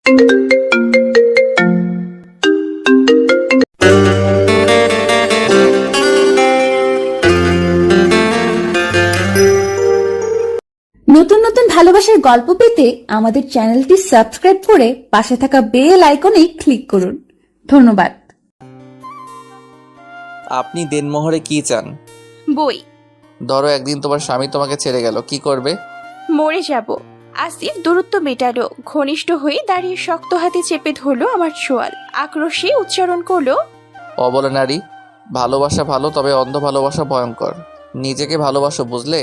নতুন নতুন ভালোবাসার গল্প পেতে আমাদের চ্যানেলটি সাবস্ক্রাইব করে পাশে থাকা বেল আইকনে ক্লিক করুন। ধন্যবাদ। আপনি দেনমোহরে কি চান? বই। ধরো একদিন তোমার স্বামী তোমাকে ছেড়ে গেল, কি করবে? মরে যাব। আসিফ দূরত্ব মেটালো, ঘনিষ্ঠ হয়ে দাঁড়িয়ে শক্ত হাতে চেপে ধরলো আমার চোয়াল, আক্রোশে উচ্চারণ করলো, অবলা নারী, ভালোবাসা ভালো, তবে অন্ধ ভালোবাসা ভয়ঙ্কর। নিজেকে ভালোবাসো, বুঝলে?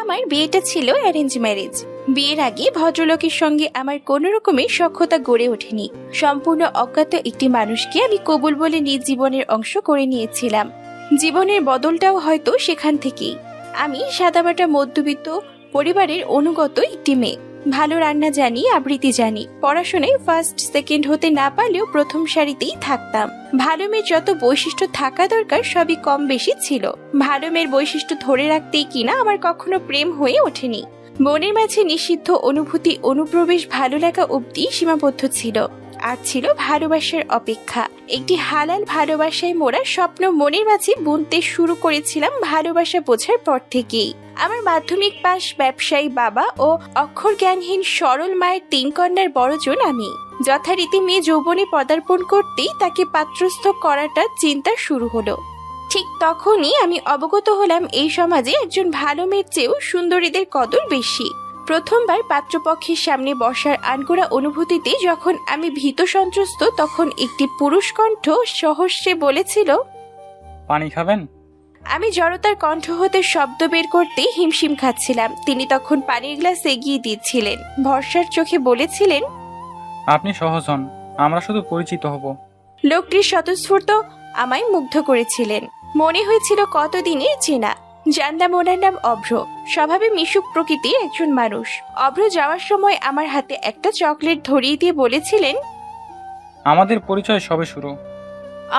আমার বিয়েটা ছিল অ্যারেঞ্জ ম্যারেজ। বিয়ের আগে ভদ্রলোকের সঙ্গে আমার কোনো রকমের সখ্যতা গড়ে ওঠেনি। সম্পূর্ণ অজ্ঞাত একটি মানুষকে আমি কবুল বলে নিজ জীবনের অংশ করে নিয়েছিলাম। জীবনের বদলটাও হয়তো সেখান থেকেই। আমি সাদামাটা মধ্যবিত্ত পরিবারের অনুগত একটি মেয়ে। ভালো রান্না জানি, আবৃত্তি জানি, পড়াশোনায় ফার্স্ট সেকেন্ড হতে না পারলেও প্রথম সারিতেই থাকতাম। ভালো মেয়ের যত বৈশিষ্ট্য থাকা দরকার সবই কম বেশি ছিল। ভালো মেয়ের বৈশিষ্ট্য ধরে রাখতেই কিনা আমার কখনো প্রেম হয়ে ওঠেনি। মনের মাঝে নিষিদ্ধ অনুভূতি অনুপ্রবেশ ভালো লাগা অবধি সীমাবদ্ধ ছিল। আর ছিল ভালোবাসার অপেক্ষা। একটি হালাল ভালোবাসায় মোরা স্বপ্ন মনের মাঝে বুনতে শুরু করেছিলাম ভালোবাসা বোঝার পর থেকেই। আমার মাধ্যমিক পাশ ব্যবসায়ী বাবা ও অক্ষর জ্ঞানহীন সরল মায়ের 3 কন্যার বড়জন আমি। যথারীতি মেয়ে যৌবনে পদার্পণ করতেই তাকে পাত্রস্থ করাটা চিন্তা শুরু হলো। ঠিক তখনই আমি অবগত হলাম এই সমাজে একজন ভালো মেয়ের চেয়েও সুন্দরীদের কদর বেশি। প্রথমবার পাত্রপক্ষের সামনে বসার আনগোড়া অনুভূতিতে যখন আমি ভীত সন্ত্রস্ত, তখন একটি পুরুষ কণ্ঠ সহস্যে বলেছিল, পানি খাবেন? আমি জড়তার কণ্ঠ হতে শব্দ বের করতে হিমশিম খাচ্ছিলাম। তিনি তখন পানির গ্লাস এগিয়ে দিচ্ছিলেন, ভরসার চোখে বলেছিলেন, আপনি সহজ হন, আমরা শুধু পরিচিত হব। লোকটির স্বতঃস্ফূর্ত আমায় মুগ্ধ করেছিলেন। মনে হয়েছিল কতদিনের চেনা। জানলাম ওনার নাম অভ্র, স্বভাবে মিশুক প্রকৃতির একজন মানুষ। অভ্র যাওয়ার সময় আমার হাতে একটা চকলেট ধরিয়ে দিয়ে বলেছিলেন, আমাদের পরিচয় সবে শুরু।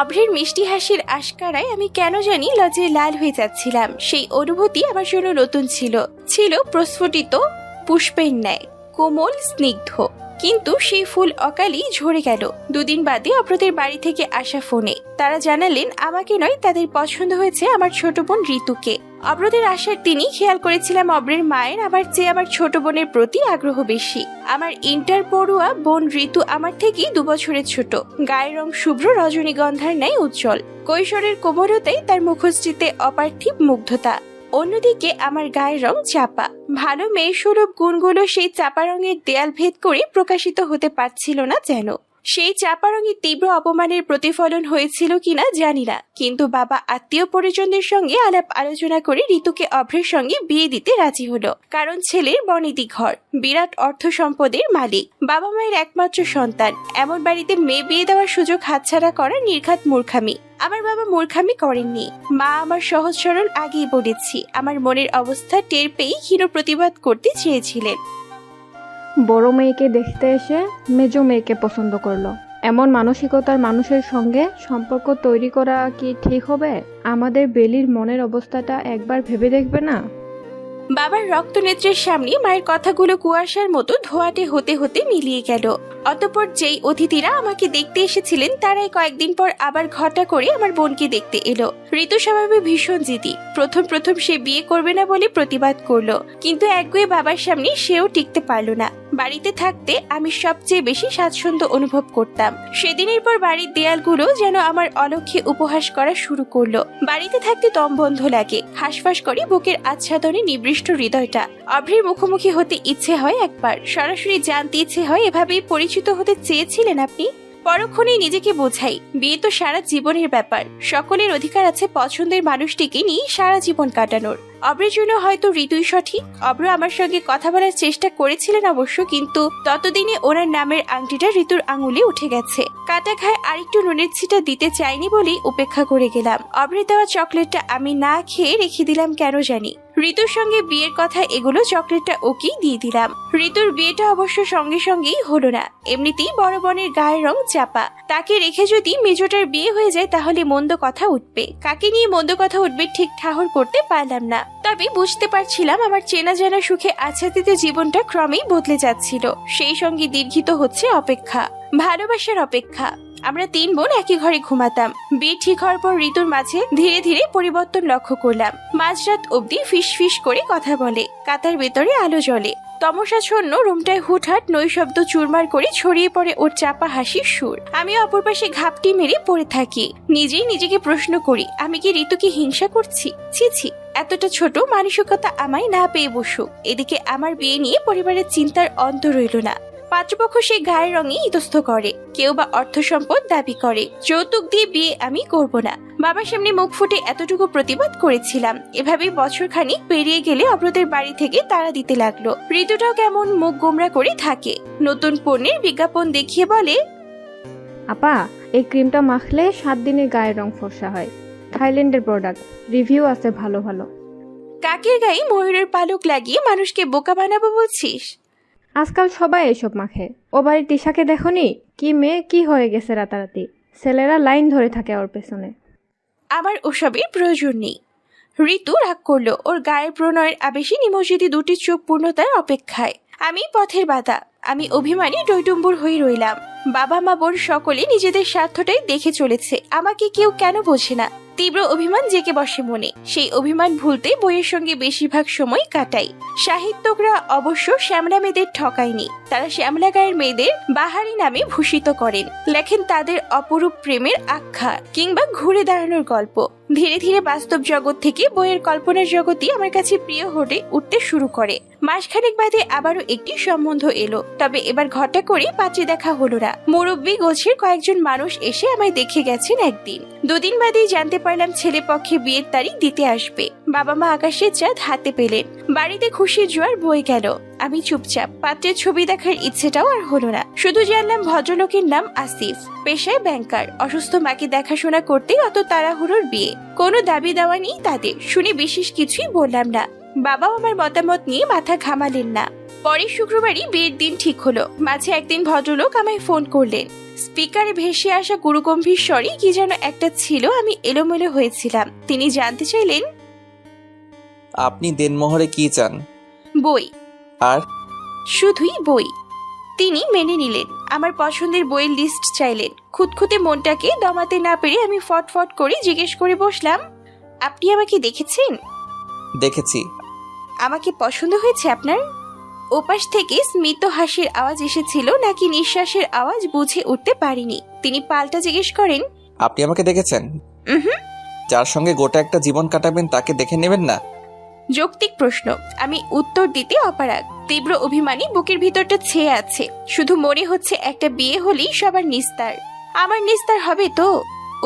অভ্রের মিষ্টি হাসির আশকারায় আমি কেন জানি লজ্জায় লাল হয়ে যাচ্ছিলাম। সেই অনুভূতি আমার জন্য নতুন ছিল, ছিল প্রস্ফুটিত পুষ্পের ন্যায়, কোমল স্নিগ্ধ। কিন্তু সেই ফুল অকালই ঝরে গেল। 2 দিন বাদে অভ্রদের বাড়ি থেকে আসা ফোনে তারা জানালেন আমাকে নয়, তাদের পছন্দ হয়েছে আমার ছোট বোন ঋতুকে। অভ্রদের আসার দিনই খেয়াল করেছিলাম অভ্রের মায়ের আমার চেয়ে আমার ছোট বোনের প্রতি আগ্রহ বেশি। আমার ইন্টার পড়ুয়া বোন ঋতু আমার থেকেই 2 বছরের ছোট। গায়ের রং শুভ্র রজনীগন্ধার ন্যায় উজ্জ্বল। কৈশোরের কোমলতায় তার মুখশ্রীতে অপার্থিব মুগ্ধতা। অন্যদিকে আমার গায়ের রং চাপা। ভালো মেয়ে সুলভ গুণগুলো সেই চাপা রঙের দেয়াল ভেদ করে প্রকাশিত হতে পারছিল না যেন। সেই চাপা রঙের তীব্র অপমানের প্রতিফলন হয়েছিল কিনা জানি না, কিন্তু বাবা আত্মীয় পরিজনদের সঙ্গে আলাপ আলোচনা করে ঋতুকে অভ্রের সঙ্গে বিয়ে দিতে রাজি হলো। কারণ ছেলের বনেদি ঘর, বিরাট অর্থ সম্পদের মালিক, বাবা মায়ের একমাত্র সন্তান। এমন বাড়িতে মেয়ে বিয়ে দেওয়ার সুযোগ হাতছাড়া করা নির্ঘাত মূর্খামি। আমার বাবা মূর্খামি করেননি। মা আমার সহজ সরল আগেই বলেছি, আমার মনের অবস্থা টের পেয়ে ক্ষীণ প্রতিবাদ করতে চেয়েছিলেন। বড় মেয়েকে দেখতে এসে মেজো মেয়েকে পছন্দ করলো, এমন মানসিকতার মানুষের সঙ্গে সম্পর্ক তৈরি করা কি ঠিক হবে? আমাদের বেলির মনের অবস্থাটা একবার ভেবে দেখবে না? বাবার রক্তনেত্রের সামনে মায়ের কথাগুলো কুয়াশার মতো ধোঁয়াটে হতে হতে মিলিয়ে গেল। অতঃপর যেই অতিথিরা আমাকে দেখতে এসেছিলেন তারাই কয়েকদিন পর আবার ঘটা করে আমার বোনকে দেখতে এলো। ঋতু স্বভাবে ভীষণ জিদি। প্রথম সে বিয়ে করবে না বলে প্রতিবাদ করলো, কিন্তু একগুয়ে বাবার সামনে সেও টিকতে পারলো না। বাড়িতে থাকতে আমি সবচেয়ে বেশি স্বাচ্ছন্দ্য অনুভব করতাম। সেদিনের পর বাড়ির দেয়ালগুলো যেন আমার অলক্ষ্যে উপহাস করা শুরু করলো। বাড়িতে থাকতে দম বন্ধ লাগে, হাঁসফাঁস করে বুকের আচ্ছাদনে নিবৃষ্ট হৃদয়টা। অভ্রের মুখোমুখি হতে ইচ্ছে হয় একবার, সরাসরি জানতে ইচ্ছে হয় এভাবেই পরিচিত হতে চেয়েছিলেন আপনি? পরক্ষণেই নিজেকে বোঝাই, বিয়ে তো সারা জীবনের ব্যাপার। সকলের অধিকার আছে পছন্দের মানুষটিকে নিয়ে সারা জীবন কাটানোর। অভ্রের জন্য হয়তো ঋতুই সঠিক। অভ্র আমার সঙ্গে কথা বলার চেষ্টা করেছিলেন অবশ্য, কিন্তু ততদিনে ওনার নামের আংটিটা ঋতুর আঙুলে উঠে গেছে। কাটা খায় আরেকটু নুনের ছিটা দিতে চাইনি বলেই উপেক্ষা করে গেলাম। অভ্রের দেওয়া চকলেটটা আমি না খেয়ে রেখে দিলাম কেন জানি। ঋতুর সঙ্গে বিয়ের কথা এগুলো চকলেটটা ওকেই দিয়ে দিলাম। ঋতুর বিয়েটা অবশ্য সঙ্গে সঙ্গেই হলো না। এমনিতেই বড় বোনের গায়ের রং চাপা, তাকে রেখে যদি মেজোটার বিয়ে হয়ে যায় তাহলে মন্দ কথা উঠবে। কাকে নিয়ে মন্দ কথা উঠবে ঠিক ঠাহর করতে পারলাম না। তবে বুঝতে পারছিলাম আমার চেনা জানা সুখে আচ্ছাদিত জীবনটা ক্রমেই বদলে যাচ্ছিল। সেই সঙ্গে দীর্ঘিত হচ্ছে অপেক্ষা, ভালোবাসার অপেক্ষা। আমরা 3 বোন একই ঘরে ঘুমাতাম। বিয়ে ঠিক হওয়ার পর ঋতুর মাঝে ধীরে ধীরে পরিবর্তন লক্ষ্য করলাম। মাঝরাত অবধি ফিস ফিস করে কথা বলে, কাতার ভেতরে আলো জ্বলে। তমসাচ্ছন্ন রুমটায় হুটহাট নৈশব্দ চুরমার করে ছড়িয়ে পড়ে ওর চাপা হাসির সুর। আমি অপর পাশে ঘাপটি মেরে পড়ে থাকি। নিজেই নিজেকে প্রশ্ন করি, আমি কি ঋতুকে হিংসা করছি? ছি ছি, এতটা ছোট মানসিকতা আমায় না পেয়ে বসুক। এদিকে আমার বিয়ে নিয়ে পরিবারের চিন্তার অন্ত রইল না। পাত্রপক্ষ সেই গায়ের রঙে ইতস্থ করে, কেউ বা অর্থ সম্পদ দাবি করে। যৌতুক দিয়ে বিয়ে আমি করব না। বাবার সামনে মুখ ফুটে এতটুকু প্রতিবাদ করেছিলাম। এভাবেই বছর খানিক পেরিয়ে গেলে অব্রতের বাড়ি থেকে তাড়া দিতে লাগলো। ঋতুটাও কেমন মুখ গোমরা করে থাকে। নতুন পণ্যের বিজ্ঞাপন দেখিয়ে বলে, আপা, এই ক্রিমটা মাখলে 7 দিনে গায়ের রং ফর্সা হয়। থাইল্যান্ডের প্রোডাক্ট, রিভিউ আছে ভালো ভালো। কাকের গায়ে ময়ূরের পালক লাগিয়ে মানুষকে বোকা বানাবো বলছিস? আজকাল সবাই এসব মাখে। ও বাড়ির তিশাকে দেখনি? কি মেয়ে, কি হয়ে গেছে রাতারাতি। ছেলেরা লাইন ধরে থাকে ওর পেছনে। আমার ওসবের প্রয়োজন নেই। ঋতু রাগ করলো। ওর গায়ের প্রণয়ের আবেশে নিমজ্জিত 2টি চোখ পূর্ণতার অপেক্ষায়। আমি পথের বাধা। আমি অভিমানী টইটুম্বুর হয়ে রইলাম। বাবা মা বোন সকলে নিজেদের স্বার্থটাই দেখে চলেছে, আমাকে কেউ কেন বোঝে না। তীব্র অভিমান জেকে বসে মনে। সেই অভিমান ভুলতে বইয়ের সঙ্গে বেশিরভাগ সময় কাটাই। সাহিত্যকরা অবশ্য শ্যামলা মেয়েদের ঠকায়নি। তারা শ্যামলা গায়ের মেয়েদের বাহারি নামে ভূষিত করেন, লেখেন তাদের অপরূপ প্রেমের আখ্যা কিংবা ঘুরে দাঁড়ানোর গল্প। ধীরে ধীরে বাস্তব জগৎ থেকে বইয়ের কল্পনার জগতই আমার কাছে প্রিয় হয়ে উঠতে শুরু করে। মাসখানেক বাদে আবারও একটি সম্বন্ধ এলো। তবে এবার ঘটা করে পাত্রী দেখা হলো না। মুরব্বী গোছের কয়েকজন মানুষ এসে আমায় দেখে গেছেন একদিন। 2 দিন বাদেই জানতে পারলাম ছেলে পক্ষে বিয়ের তারিখ দিতে আসবে। বাবা মা আকাশের চাঁদ হাতে পেলেন। বাড়িতে খুশির জোয়ার বয়ে গেল। আমি চুপচাপ। পাত্রের ছবি দেখার ইচ্ছেটাও আর হলো না। শুধু জানলাম ভদ্রলোকের নাম আসিফ, পেশায় ব্যাংকার। অসুস্থ মাকে দেখাশোনা করতেই অত তাড়াহুড়োর বিয়ে। কোনো দাবি দেওয়া নেই তাদের। শুনে বিশেষ কিছুই বললাম না। বাবাও আমার মতামত নিয়ে মাথা ঘামালেন না। পরের শুক্রবারই বিয়ের দিন ঠিক হলো। মাঝে একদিন ভদ্রলোক আমায় ফোন করলেন। স্পিকারে ভেসে আসা গুরুগম্ভীর স্বরে কি যেন একটা ছিল। আমি এলোমেলো হয়েছিলাম। তিনি জানতে চাইলেন, আপনি দেনমোহরে কি চান? বই। আর শুধুই বই। তিনি মেনে নিলেন। আমার পছন্দের বইয়ের লিস্ট চাইলেন। খুঁতখুঁতে মনটাকে দমাতে না পেরে আমি ফটফট করে জিজ্ঞেস করে বসলাম, আপনি আমাকে দেখেছেন? দেখেছি। আমাকে পছন্দ হয়েছে আপনার? ওপাশ থেকে স্মিত হাসির আওয়াজ এসেছিল নাকি নিঃশ্বাসের আওয়াজ বুঝে উঠতে পারিনি। তিনি পাল্টা জিজ্ঞেস করেন, আপনি আমাকে দেখেছেন? হুম। যার সঙ্গে গোটা একটা জীবন কাটাবেন তাকে দেখে নেবেন না? যৌক্তিক প্রশ্ন। আমি উত্তর দিতে অপারগ। তীব্র অভিমানী বুকের ভিতরটা ছেয়ে আছে। শুধু মনে হচ্ছে একটা বিয়ে হলেই সবার নিস্তার। আমার নিস্তার হবে তো?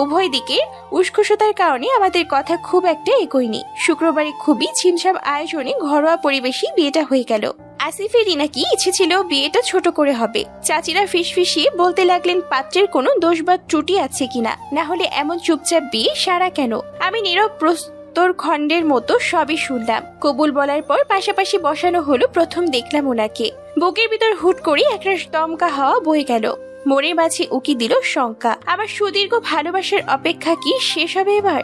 উভয় দিকের উষ্কসতার কারণে আমাদের কথা খুব একটা এগোয়নি। শুক্রবারে খুবই ছিমছাম আয়োজনে ঘরোয়া পরিবেশে বিয়েটা হয়ে গেল। আসিফেরই নাকি ইচ্ছে ছিল বিয়েটা ছোট করে হবে। চাচিরা ফিসফিসিয়ে বলতে লাগলেন পাত্রের কোনো দোষ বা ত্রুটি আছে কিনা, না হলে এমন চুপচাপ বিয়ে সারা কেন। আমি নীরব প্রস্তর খণ্ডের মতো সবই শুনলাম। কবুল বলার পর পাশাপাশি বসানো হলো। প্রথম দেখলাম ওনাকে। বুকের ভিতর হুট করে একটা দমকা হাওয়া বয়ে গেল। মনের মাঝে উকি দিল শঙ্কা, আমার সুদীর্ঘ ভালোবাসার অপেক্ষা কি শেষ হবে এবার?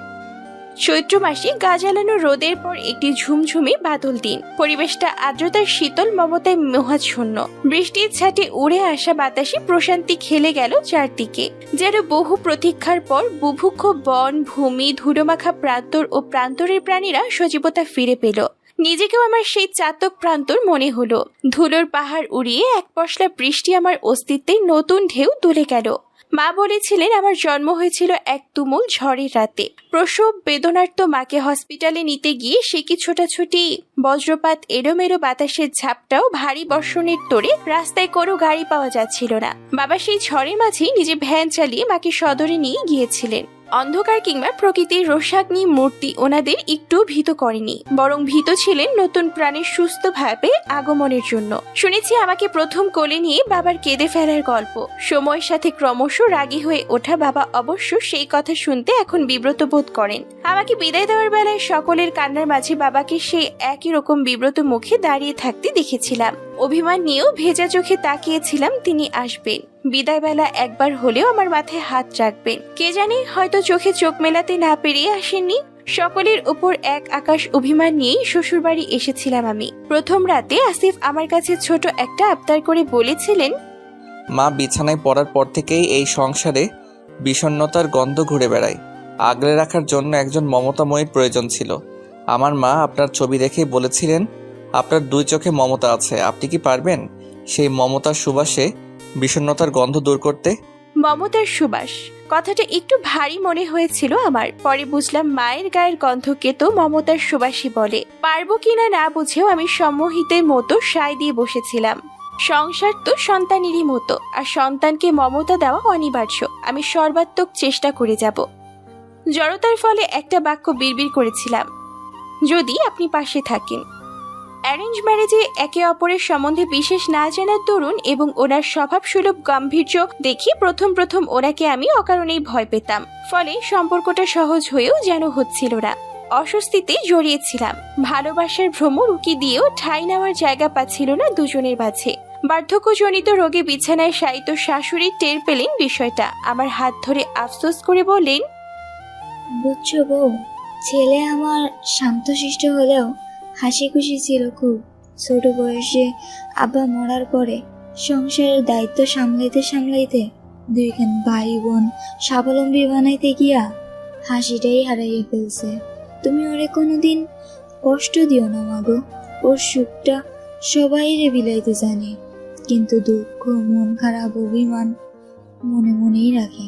চৈত্র মাসে গা জ্বালানো রোদের পর একটি ঝুমঝুমে বাদল দিন। পরিবেশটা আর্দ্রতার শীতল মমতায় মোহাচ্ছন্ন। বৃষ্টির ছাটে উড়ে আসা বাতাসে প্রশান্তি খেলে গেল চারদিকে। যেন বহু প্রতীক্ষার পর বুভুক্ষ বন, ভূমি, ধুলোমাখা প্রান্তর ও প্রান্তরের প্রাণীরা সজীবতা ফিরে পেল। নিজেকেও আমার সেই চাতক প্রান্তর মনে হলো। ধুলোর পাহাড় উড়িয়ে এক পশলা বৃষ্টি আমার অস্তিত্বের নতুন ঢেউ তুলে গেল। মা বলেছিলেন আমার জন্ম হয়েছিল এক তুমুল ঝড়ের রাতে। প্রসব বেদনার্ত মাকে হসপিটালে নিতে গিয়ে সে কি ছোটাছুটি, বজ্রপাত, এলোমেলো বাতাসের ঝাপটাও, ভারী বর্ষণের তোড়ে রাস্তায় কোনো গাড়ি পাওয়া যাচ্ছিল না। বাবা সেই ঝড়ের মাঝেই নিজে ভ্যান চালিয়ে মাকে সদরে নিয়ে গিয়েছিলেন। অন্ধকার কিংবা প্রকৃতির রোষাগ্নি মূর্তি ওনাদের একটু ভীত করেনি, বরং ভীত ছিলেন নতুন প্রাণের সুস্থভাবে আগমনের জন্য। শুনেছি আমাকে প্রথম কোলে নিয়ে বাবার কেঁদে ফেলার গল্প। সময়ের সাথে ক্রমশ রাগী হয়ে ওঠা বাবা অবশ্য সেই কথা শুনতে এখন বিব্রত বোধ করেন। আমাকে বিদায় দেওয়ার বেলায় সকলের কান্নার মাঝে বাবাকে সেই একই রকম বিব্রত মুখে দাঁড়িয়ে থাকতে দেখেছিলাম। অভিমান নিয়েও ভেজা চোখে তাকিয়েছিলাম তিনি আসবেন, বিদায় বেলা একবার হলেও আমার মাথায় হাত রাখবেন। কে জানে, হয়তো চোখে চোখ মেলাতে না পেরিয়ে আসেননি। সকলের উপর এক আকাশ অভিমান নিয়েই শ্বশুরবাড়ি এসেছিলাম আমি। প্রথম রাতে আসিফ আমার কাছে ছোট একটা আবদার করে বলেছিলেন, মা বিছানায় পড়ার পর থেকেই এই সংসারে বিষণ্ণতার গন্ধ ঘুরে বেড়ায়। আগলে রাখার জন্য একজন মমতাময়ীর প্রয়োজন ছিল। আমার মা আপনার ছবি দেখেই বলেছিলেন আপনার দুই চোখে মমতা আছে, আপনি কি পারবেন সেই মমতার সুবাসে বিষণ্ণতার গন্ধ দূর করতে? মমতার সুবাস কথাটা একটু ভারী মনে হয়েছিল আমার। পরে বুঝলাম মায়ের গায়ের গন্ধকে তো মমতার সুবাসই বলে। পারবো কিনা না বুঝেও আমি সম্মোহিতের মতো সায় দিয়ে বসেছিলাম। সংসার তো সন্তানেরই মতো, আর সন্তানকে মমতা দেওয়া অনিবার্য। আমি সর্বাত্মক চেষ্টা করে যাব। জড়তার ফলে একটা বাক্য বিড়বিড় করেছিলাম, যদি আপনি পাশে থাকেন। অ্যারেঞ্জ ম্যারেজে একে অপরের সম্বন্ধে বিশেষ না জানার দরুন এবং ওনার স্বভাবসুলভ গাম্ভীর্য দেখে প্রথম ওনাকে আমি অকারণেই ভয় পেতাম। ফলে সম্পর্কটা সহজ হয়েও যেন হচ্ছিল না। অস্বস্তিতে জড়িয়েছিলাম। ভালোবাসার ভ্রমর উকি দিয়েও ঠাঁই নেওয়ার জায়গা পাচ্ছিল না দুজনের মাঝে। বার্ধক্যজনিত রোগে বিছানায় শায়িত শাশুড়ি টের পেলেন বিষয়টা। আমার হাত ধরে আফসোস করে বললেন, বুঝছো বউ, ছেলে আমার শান্তশিষ্ট হলেও হাসি খুশি ছিল খুব। ছোট বয়সে আব্বা মরার পরে সংসারের দায়িত্ব সামলাইতে দুইখান ভাই বোন স্বাবলম্বী বানাইতে গিয়া হাসিটাই হারাইয়া ফেলছে। তুমি ওরে কোনোদিন কষ্ট দিও না মাগো, ওর সুখটা সবাইরে বিলাইতে জানে, কিন্তু দুঃখ, মন খারাপ, অভিমান মনেই রাখে,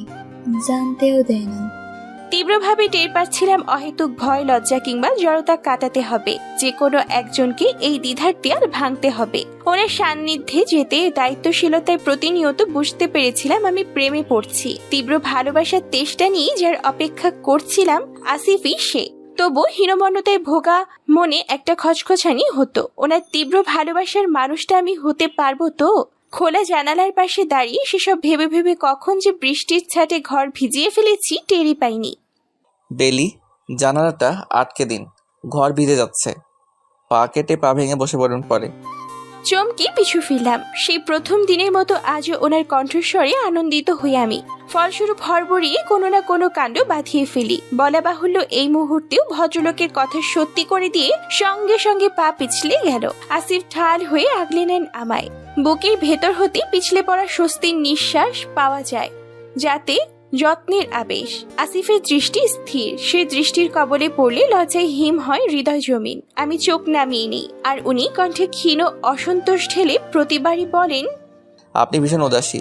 জানতেও দেয় না। তীব্রভাবে টের পাচ্ছিলাম অহেতুক ভয়, লজ্জা কিংবা জড়তা কাটাতে হবে। যে কোনো একজনকে এই দ্বিধার দেয়াল ভাঙতে হবে। ওনার সান্নিধ্যে যেতে দায়িত্বশীলতায় প্রতিনিয়ত বুঝতে পেরেছিলাম আমি প্রেমে পড়ছি। তীব্র ভালোবাসার তেষ্টা নিয়ে যার অপেক্ষা করছিলাম আসিফই সে। তবু হীনমন্যতায় ভোগা মনে একটা খচখচানি হতো। ওনার তীব্র ভালোবাসার মানুষটা আমি হতে পারবো তো? খোলা জানালার পাশে দাঁড়িয়ে সেসব ভেবে কখন যে বৃষ্টির ছাটে ঘর ভিজিয়ে ফেলেছি টেরই পাইনি। বেলি, জানালাটা আটকে দিন, ঘর ভিজে যাচ্ছে। পা কেটে পা ভেঙে বসে পড়ুন পরে। চমকে পিছু ফিরলাম। সেই প্রথম দিনের মতো আজও ওনার কণ্ঠস্বরে আনন্দিত হই আমি। ফলস্বরূপ হড়বড়িয়ে কোনো না কোনো কাণ্ড বাঁধিয়ে ফেলি। বলা বাহুল্য এই মুহূর্তেও ভদ্রলোকের কথা সত্যি করে দিয়ে সঙ্গে সঙ্গে পা পিছলে গেল। আসিফ ঠাল হয়ে আগলে নেন আমায়। বুকের ভেতর হতে পিছলে পড়া স্বস্তির নিঃশ্বাস পাওয়া যায়, যাতে যত্নের আবেশ। আসিফের দৃষ্টি স্থির। সে দৃষ্টির কবলে পড়লে লজ্জায় হিম হয় হৃদয় জমিন। আমি চোখ নামিয়ে নিই, আর উনি কণ্ঠে ক্ষীণ অসন্তোষ ঢেলে প্রতিবারই বলেন, আপনি ভীষণ উদাসী।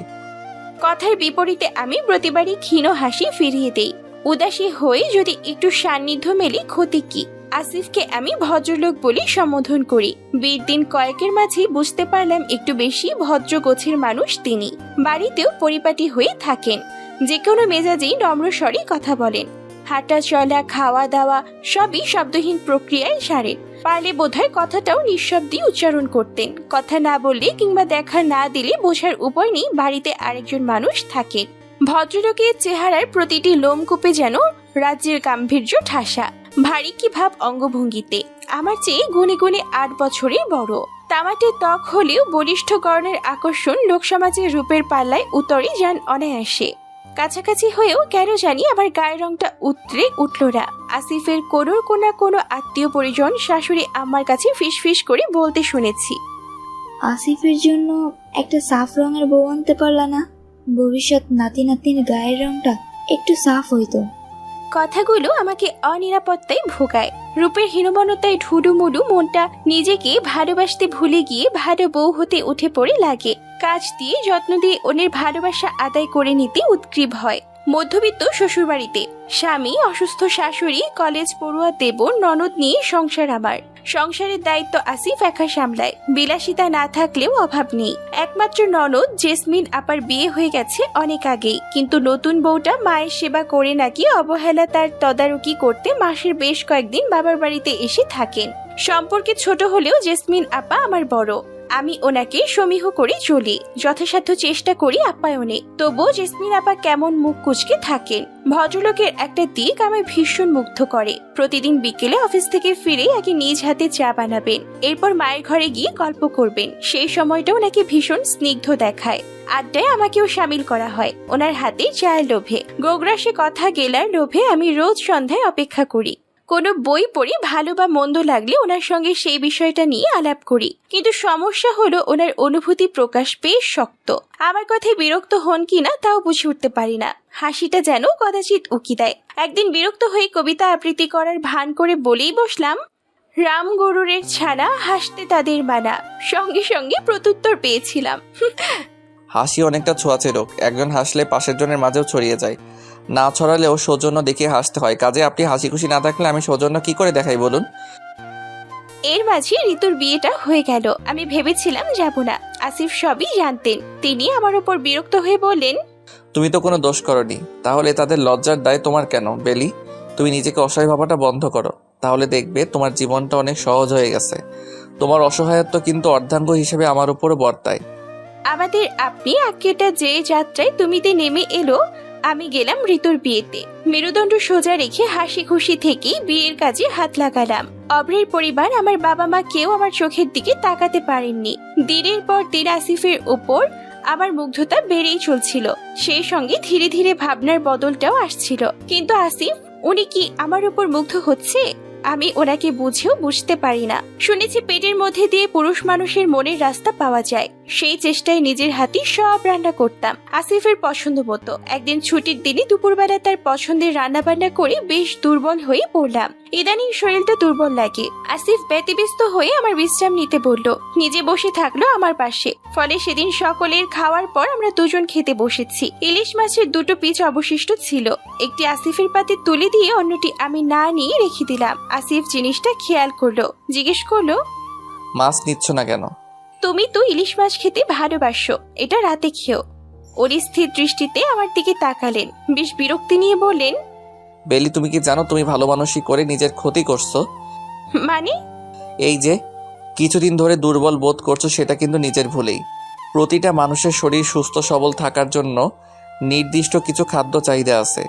কথার বিপরীতে আমি প্রতিবারই ক্ষীণ হাসি ফিরিয়ে দেই। উদাসী হয়ে যদি একটু সান্নিধ্য মেলে ক্ষতি কি? আসিফকে আমি ভদ্রলোক বলে সম্বোধন করি। বিয়ের দিন কয়েকের মাঝেই বুঝতে পারলাম একটু বেশি ভদ্র গোছের মানুষ তিনি। বাড়িতেও পরিপাটি হয়ে থাকেন। যে কোনো মেজাজেই নম্র স্বরে কথা বলেন। হাঁটা চলা, খাওয়া দাওয়া সবই শব্দহীন প্রক্রিয়ায় সারেন। পারলে বোধহয় কথাটাও নিঃশব্দে উচ্চারণ করতেন। কথা না বললে কিংবা দেখা না দিলে বোঝার উপায় নেই বাড়িতে আরেকজন মানুষ থাকেন। ভদ্রলোকের চেহারার প্রতিটি লোমকূপে যেন রাজ্যের গাম্ভীর্য ঠাসা। ভারী কি ভাব অঙ্গভঙ্গিতে। আমার চেয়ে গুনে গুনে 8 বছরের বড়। তামাটে ত্বক হলেও বলিষ্ঠ গড়নের আকর্ষণ লোকসমাজের রূপের পাল্লায় উতরে যান অনায়াসে। কাছাকাছি হয়েও কেন জানি আমার গায়ের রংটা উতরে উঠল না। আসিফের কোনো আত্মীয় পরিজন শাশুড়ি আমার কাছে ফিসফিস করে বলতে শুনেছি, আসিফের জন্য একটা সাফ রঙের বউ আনতে পারলা না? ভবিষ্যৎ নাতি নাতনির গায়ের রংটা একটু সাফ হইতো। কথাগুলো আমাকে অনিরাপত্তায় ভোগায়। রূপের হীনমন্যতায় ঢুডুমুডু মনটা নিজেকে ভালোবাসতে ভুলে গিয়ে ভালো বউ হতে উঠে পড়ে লাগে। কাজ দিয়ে যত্ন দিয়ে অন্যের ভালোবাসা আদায় করে নিতে উৎগ্রীব হয়। মধ্যবিত্ত শ্বশুরবাড়িতে স্বামী, অসুস্থ শাশুড়ি, কলেজ পড়ুয়া দেবর, ননদ নিয়ে সংসার আমার। সংসারের দায়িত্ব আসিফ একা সামলায়। বিলাসিতা না থাকলেও অভাব নেই। একমাত্র ননদ জেসমিন আপার বিয়ে হয়ে গেছে অনেক আগেই, কিন্তু নতুন বউটা মায়ের সেবা করে নাকি অবহেলা তার তদারকি করতে মাসের বেশ কয়েকদিন বাবার বাড়িতে এসে থাকেন। সম্পর্কে ছোট হলেও জেসমিন আপা আমার বড়। আমি ওনাকে সমীহ করে চলি, যথাসাধ্য চেষ্টা করি আপ্যায়নে। তবুও জেসমিন আপা কেমন মুখ কুচকে থাকেন। ভদ্রলোকের একটা দিক আমায় ভীষণ মুগ্ধ করে। প্রতিদিন বিকেলে অফিস থেকে ফিরে আগে নিজ হাতে চা বানাবেন, এরপর মায়ের ঘরে গিয়ে গল্প করবেন। সেই সময়টা ওনাকে ভীষণ স্নিগ্ধ দেখায়। আড্ডায় আমাকেও সামিল করা হয় ওনার হাতে চায়ের লোভে। গোগ্রাসে কথা গেলার লোভে আমি রোজ সন্ধ্যায় অপেক্ষা করি। কোনো বই পড়ি ভালো বা মন্দ লাগলে ওনার সঙ্গে সেই বিষয়টা নিয়ে আলাপ করি, কিন্তু সমস্যা হলো ওনার অনুভূতি প্রকাশ বেশ শক্ত। আমার কথায় বিরক্ত হন কিনা তাও বুঝে উঠতে পারি না। হাসিটা যেন কদাচিৎ উকি দেয়। একদিন বিরক্ত হয়ে কবিতা আবৃত্তি করার ভান করে বলেই বসলাম, রাম গরুরের ছানা হাসতে তাদের মানা। সঙ্গে সঙ্গে প্রত্যুত্তর পেয়েছিলাম। হাসি অনেকটা ছোঁয়াচে রোগ, একজন হাসলে পাশের জনের মাঝেও ছড়িয়ে যায়। না ছড়ালেও সৌজন্য দেখিয়ে হাসতে হয়। কাজে আপনি হাসি খুশি না থাকলে আমি সৌজন্য কি করে দেখাই বলুন? এর মাঝে ঋতুর বিয়েটা হয়ে গেল। আমি ভেবেছিলাম যাব না, আসিফ সবই জানতেন। তিনি আমার উপর বিরক্ত হয়ে বললেন, তুমি তো কোনো দোষ করনি, তাহলে তাদের লজ্জার দায় তোমার কেন? বেলি, তুমি নিজেকে অসহায় ভাবাটা বন্ধ করো, তাহলে দেখবে তোমার জীবনটা অনেক সহজ হয়ে গেছে। তোমার অসহায়ত্ব কিন্তু অর্ধাঙ্গ হিসেবে আমার উপরও বর্তায়। আমাদের আপনি আজকেটা যে যাত্রায় তুমিতে নেমে এলো, আমি গেলাম ঋতুর বিয়েতে। মেরুদণ্ড সোজা রেখে হাসি খুশি থেকে বিয়ের কাজে হাত লাগালাম। অব্রের পরিবার, আমার বাবা মা কেউ আমার চোখের দিকে তাকাতে পারেননি। দিনের পর দিন আসিফের উপর আমার মুগ্ধতা বেড়েই চলছিল। সেই সঙ্গে ধীরে ধীরে ভাবনার বদলটাও আসছিল। কিন্তু আসিফ, উনি কি আমার উপর মুগ্ধ হচ্ছে? আমি ওনাকে বুঝেও বুঝতে পারি না। শুনেছি পেটের মধ্যে দিয়ে পুরুষ মানুষের মনের রাস্তা পাওয়া যায়। সেই চেষ্টায় নিজের হাতে সব রান্না করতাম আসিফের পছন্দ মতো। একদিন ছুটির দিনে দুপুরবেলা তার পছন্দের রান্না বান্না করে বেশ দুর্বল হয়ে পড়লাম। ইদানিং শরীরটা দুর্বল লাগে। আসিফ ব্যতিব্যস্ত হয়ে আমার বিশ্রাম নিতে বলল। নিজে বসে থাকলো আমার পাশে। ফলে সেদিন সকলের খাওয়ার পর আমরা দুজন খেতে বসেছি। ইলিশ মাছের 2টো পিস অবশিষ্ট ছিল। একটি আসিফের পাতে তুলে দিয়ে অন্যটি আমি না নিয়ে রেখে দিলাম। আসিফ জিনিসটা খেয়াল করলো, জিজ্ঞেস করলো, মাছ নিচ্ছ না কেন? তুমি তো ইলিশ মাছ খেতে ভালোবাসো, এটা রাতে খেও। ওর স্থির দৃষ্টিতে আমার দিকে তাকালেন, বেশ বিরক্তি নিয়ে বললেন, বেলি, তুমি কি জানো তুমি ভালো মানুষই করে নিজের ক্ষতি করছো? মানে? এই যে কিছুদিন ধরে দুর্বল বোধ করছো, সেটা কিন্তু নিজের ভুলেই। প্রতিটা মানুষের শরীর সুস্থ সবল থাকার জন্য নির্দিষ্ট কিছু খাদ্য চাহিদা আছে।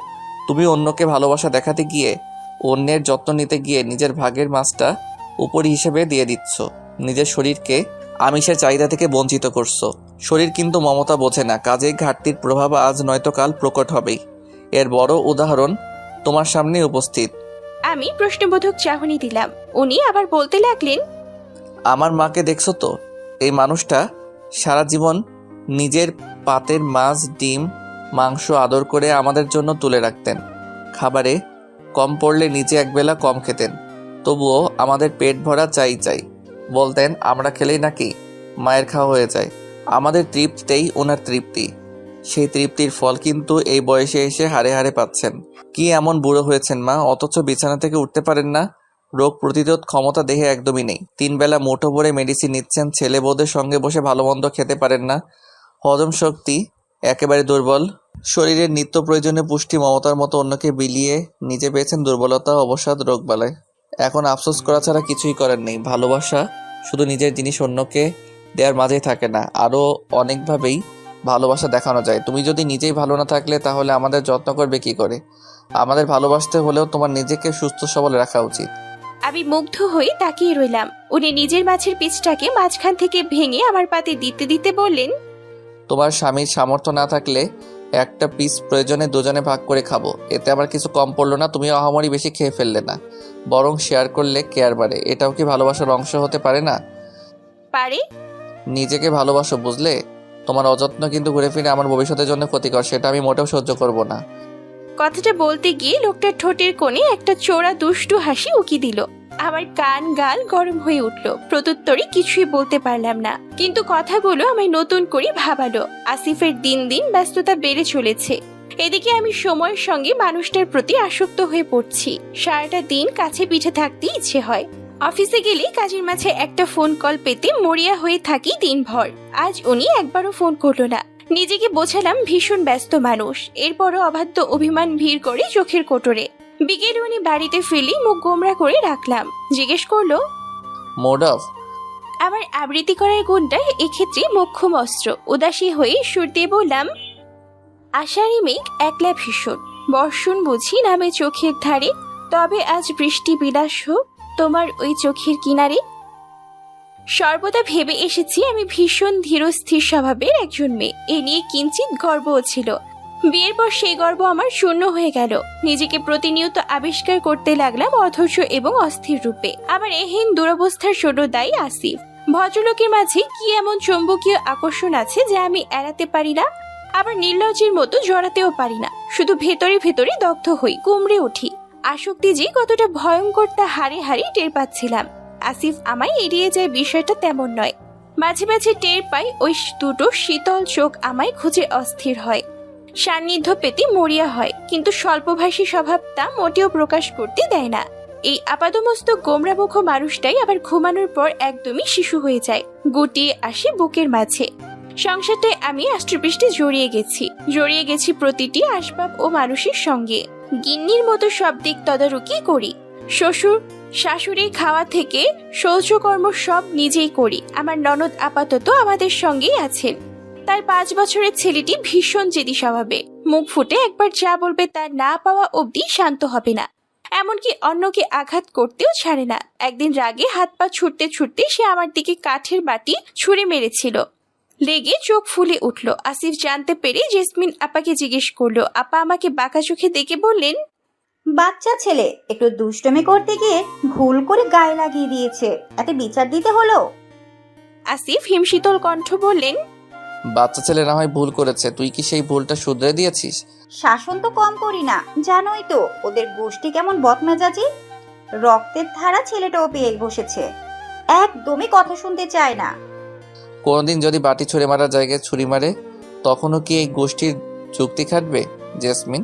তুমি অন্যকে ভালোবাসা দেখাতে গিয়ে, অন্যের যত্ন নিতে গিয়ে নিজের ভাগের মাছটা উপরি হিসেবে দিয়ে দিচ্ছ। নিজের শরীরকে আমিষের চাহিদা থেকে বঞ্চিত করছো। শরীর কিন্তু মমতা বোঝে না, কাজেই ঘাটতির প্রভাব আজ নয়তো কাল প্রকট হবেই। এর বড় উদাহরণ তোমার সামনে উপস্থিত। আমি প্রশ্নবোধক চাহনি দিলাম। উনি আবার বলতে লাগলেন, আমার মাকে দেখছো তো? এই মানুষটা সারা জীবন নিজের পাতের মাছ, ডিম, মাংস আদর করে আমাদের জন্য তুলে রাখতেন। খাবারে কম পড়লে নিজে একবেলা কম খেতেন, তবুও আমাদের পেট ভরা চাই। বলতেন আমরা খেলেই নাকি মায়ের খাওয়া হয়ে যায়। আমাদের তৃপ্তিতেই ওনার তৃপ্তি। সেই তৃপ্তির ফল কিন্তু এই বয়সে এসে হাড়ে হাড়ে পাচ্ছেন। কি এমন বুড়ো হয়েছেন মা, অথচ বিছানা থেকে উঠতে পারেন না? রোগ প্রতিরোধ ক্ষমতা দেহে একদমই নেই। 3 বেলা মুঠো ভরে মেডিসিন নিচ্ছেন। ছেলে বউদের সঙ্গে বসে ভালো মন্দ খেতে পারেন না। হজম শক্তি একেবারে দুর্বল। শরীরের নিত্য প্রয়োজনীয় পুষ্টি মমতার মতো অন্যকে বিলিয়ে নিজে পেয়েছেন দুর্বলতা, অবসাদ, রোগবালাই। এখন আফসোস করা ছাড়া কিছুই করার নেই। ভালোবাসা শুধু নিজের জিনিস অন্যকে দেওয়ার মাঝেই থাকে না, আরও অনেকভাবেই ভালোবাসা দেখানো যায়। তুমি যদি নিজেই ভালো না থাকলে তাহলে আমাদের যত্ন করবে কি করে? আমাদের ভালোবাসতে হলেও তোমার নিজেকে সুস্থ সবল রাখা উচিত। আমি মুগ্ধ হয়ে তাকিয়ে রইলাম। উনি নিজের মাছের পিসটাকে মাঝখান থেকে ভেঙে আমার পাতে দিতে দিতে বললেন, তোমার স্বামীর সামর্থ্য না থাকলে একটা পিস প্রয়োজনে দুজনে ভাগ করে খাবো, এতে আমার কিছু কম পড়লো না। তুমি অহমরি বেশি খেয়ে ফেললে না, বরং শেয়ার করলে কেয়ার বাড়ে। এটাও কি ভালোবাসার অংশ হতে পারে না? পারে। নিজেকে ভালোবাসো, বুঝলে? তোমার অযত্ন কিন্তু ঘুরে ফিরে আমার ভবিষ্যতের জন্য ক্ষতিকর, সেটা আমি মোটেও সহ্য করব না। কথাটা বলতে গিয়ে লোকটার ঠোঁটের কোণে একটা চোরা দুষ্টু হাসি উকি দিল। আমার কান গাল গরম হয়ে উঠল। প্রত্যুত্তরে কিছুই বলতে পারলাম না, কিন্তু কথাগুলো আমায় নতুন করে ভাবালো। আসিফের দিন দিন ব্যস্ততা বেড়ে চলেছে। এদিকে আমি সময়ের সঙ্গে মানুষটার প্রতি আসক্ত হয়ে পড়ছি। সারাটা দিন কাছে পিঠে থাকতে ইচ্ছে হয়। অফিসে গেলে কাজের মাঝে একটা ফোন কল পেতে মরিয়া হয়ে থাকি দিনভর। আজ উনি একবারও ফোন করলো না। নিজেকে বোঝালাম ভীষণ ব্যস্ত মানুষ। এরপরও অবাধ্য অভিমান ভিড় করে চোখের কোটরে। বিকেলে উনি বাড়িতে ফিরলি মুখ গোমরা করে রাখলাম। জিজ্ঞেস করলো, মোড অফ? আমার আবৃত্তি করার গুণটা এক্ষেত্রে মোক্ষম অস্ত্র। উদাসী হয়ে সুর দিয়ে বললাম, আষাঢ়ি মেঘ একলা ভীষণ, বর্ষণ বুঝি নামে চোখের ধারে, তবে আজ বৃষ্টি বিলাস হোক তোমার ওই চোখের কিনারে। সর্বদা ভেবে এসেছি আমি ভীষণ ধীরস্থির স্বভাবের একজন মেয়ে। এ নিয়ে কিঞ্চিত গর্বও ছিল। বিয়ের পর সেই গর্ব আমার শূন্য হয়ে গেল। নিজেকে প্রতিনিয়ত আবিষ্কার করতে লাগলাম অধৈর্য এবং অস্থির রূপে। আমার এহীন দুরবস্থার জন্য দায়ী আসিফ। ভদ্রলোকের মাঝে কি এমন চৌম্বকীয় আকর্ষণ আছে যা আমি এড়াতে পারি না, আবার নির্লজ্জের মতো জড়াতেও পারি না। শুধু ভেতরে ভেতরে দগ্ধ হই, কুমড়ে উঠি। আসক্তি যে কতটা ভয়ঙ্কর তা হাড়ে হাড়ে টের পাচ্ছিলাম। আসিফ আমায় এড়িয়ে যায় বিষয়টা তেমন নয়। মাঝে মাঝে টের পাই ওই দুটো শীতল চোখ আমায় খুঁজে অস্থির হয়, সান্নিধ্য পেতে মরিয়া হয়, কিন্তু স্বল্পভাষী স্বভাবটা মোটেও প্রকাশ করতে দেয় না। এই আপাদমস্তক গোমরামুখ মানুষটাই আবার ঘুমানোর পর একদমই শিশু হয়ে যায়, গুটিয়ে আসে বুকের মাঝে। সংসারটায় আমি আষ্টপৃষ্টে জড়িয়ে গেছি প্রতিটি আসবাব ও মানুষের সঙ্গে। গিন্নির মতো সব দিক তদারকি করি। শ্বশুর শাশুড়ি খাওয়া থেকে শৌচকর্ম সব নিজেই করি। আমার ননদ আপাতত আমাদের সঙ্গেই আছেন। তার 5 বছরের ছেলেটি ভীষণ জেদি স্বভাবের, মুখ ফুটে একবার যা বলবে তার না পাওয়া অবধি শান্ত হবে না, এমনকি অন্যকে আঘাত করতেও ছাড়ে না। একদিন রাগে হাত পা ছুটতে ছুটতে সে আমার দিকে কাঠের বাটি ছুঁড়ে মেরেছিল। লেগে চোখ ফুলে উঠল। আসিফ জানতে পেরে জেসমিন আপাকে জিজ্ঞেস করলো। আপা আমাকে বাঁকা চোখে দেখে বললেন, বাচ্চা ছেলে একটু দুষ্টুমি করতে গিয়ে ভুল করে গায়ে লাগিয়ে দিয়েছে, এতে বিচার দিতে হলো? আসিফ হিমশীতল কণ্ঠ বললেন, বাচ্চা ছেলে না হয় ভুল করেছে, তুই কি সেই ভুলটা শুধরে দিয়েছিস? শাসন তো কম করি না, জানোই তো ওদের গোষ্ঠী কেমন বদমেজাজি। রক্তের ধারা ছেলেটাও পেয়ে বসেছে, একদমই কথা শুনতে চায় না। কোনোদিন যদি বাটি ছুঁড়ে মারার জায়গায় ছুরি মারে, তখনও কি এই গোষ্ঠীর যুক্তি খাটবে জেসমিন?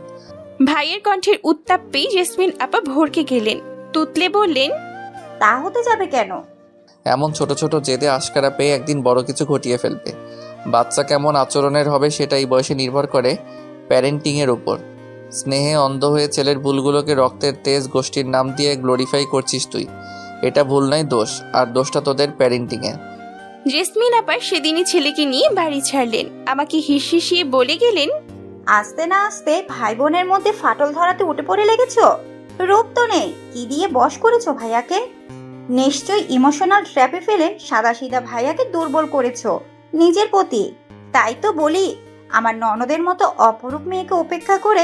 ভাইয়ের কণ্ঠের উত্তাপ পেয়ে জেসমিন আপা ভরকে গেলেন। তুতলে বললেন, তা হতে যাবে কেন? এমন ছোট ছোট জেদে আশকারা পেয়ে একদিন বড় কিছু ঘটিয়ে ফেলবে। বাচ্চা কেমন আচরণের হবে সেটা এই বয়সে নির্ভর করে প্যারেন্টিংয়ের উপর। স্নেহে অন্ধ হয়ে ছেলের ভুলগুলোকে রক্তের তেজ গোষ্ঠীর নাম দিয়ে গ্লোরিফাই করছিস তুই। এটা ভুল নয়, দোষ। আর দোষটা তোদের প্যারেন্টিংয়ে। জেসমিন আপা সেদিনই ছেলেকে নিয়ে বাড়ি ছাড়লেন। আমাকে হিসিয়ে বলে গেলেন, আস্তে না আস্তে ভাই বোনের মধ্যে ফাটল ধরাতে উঠে পড়ে লেগেছ। রূপ তো নেই, কি দিয়ে বশ করেছো ভাইয়াকে? নিশ্চয়ই ইমোশনাল ট্র্যাপে ফেলে সাদাসিধা ভাইয়াকে দুর্বল করেছো নিজের প্রতি। তাই তো বলি, আমার ননদের মতো অপরূপ মেয়েকে উপেক্ষা করে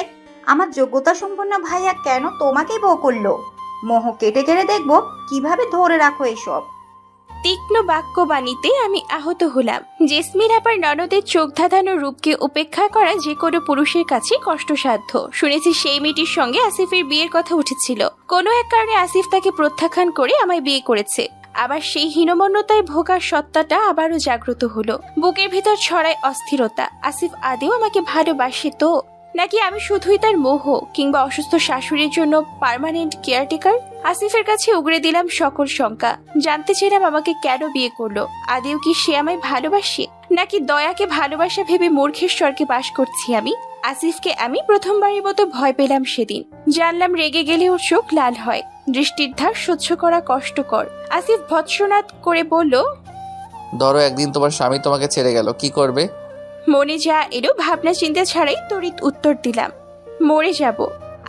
আমার যোগ্যতা সম্পন্ন ভাইয়া কেন তোমাকেই বউ করলো? মোহ কেটে কেটে দেখবো কিভাবে ধরে রাখো এসব। তীক্ষ্ণ বাক্য বাণীতে আমি আহত হলাম। জেসমিন আপার ননদের চোখ ধাঁধানো রূপকে উপেক্ষা করা যে কোনো পুরুষের কাছে কষ্টসাধ্য। শুনেছি সেই মেয়েটির সঙ্গে আসিফের বিয়ের কথা উঠেছিল। কোনো এক কারণে আসিফ তাকে প্রত্যাখ্যান করে আমায় বিয়ে করেছে। আবার সেই হীনমন্যতায় ভোগার সত্তাটা আবারও জাগ্রত হলো। বুকের ভিতর ছড়ায় অস্থিরতা। আসিফ আদেও আমাকে ভালোবাসে তো, নাকি আমি শুধুই তার মোহ কিংবা অসুস্থ শাশুড়ির জন্য পার্মানেন্ট কেয়ারটেকার? আসিফের কাছে উগড়ে দিলাম সকল শঙ্কা। জানতে চাইলাম আমাকে কেন বিয়ে করলো। আদেও কি সে আমায় ভালোবাসে, নাকি দয়াকে ভালোবাসা ভেবে মূর্খের স্বর্গে বাস করছি আমি? আসিফকে আমি প্রথমবারের মতো ভয় পেলাম সেদিন। জানলাম রেগে গেলে ওর চোখ লাল হয়, দৃষ্টির ধার সহ্য করা কষ্টকর। আসিফ ভৎসনাদ করে বলল, ধরো একদিন তোমার স্বামী তোমাকে ছেড়ে গেল, কি করবে? মনে যা এলো ভাবনা চিন্তা ছাড়াই তড়িৎ উত্তর দিলাম, মরে যাব।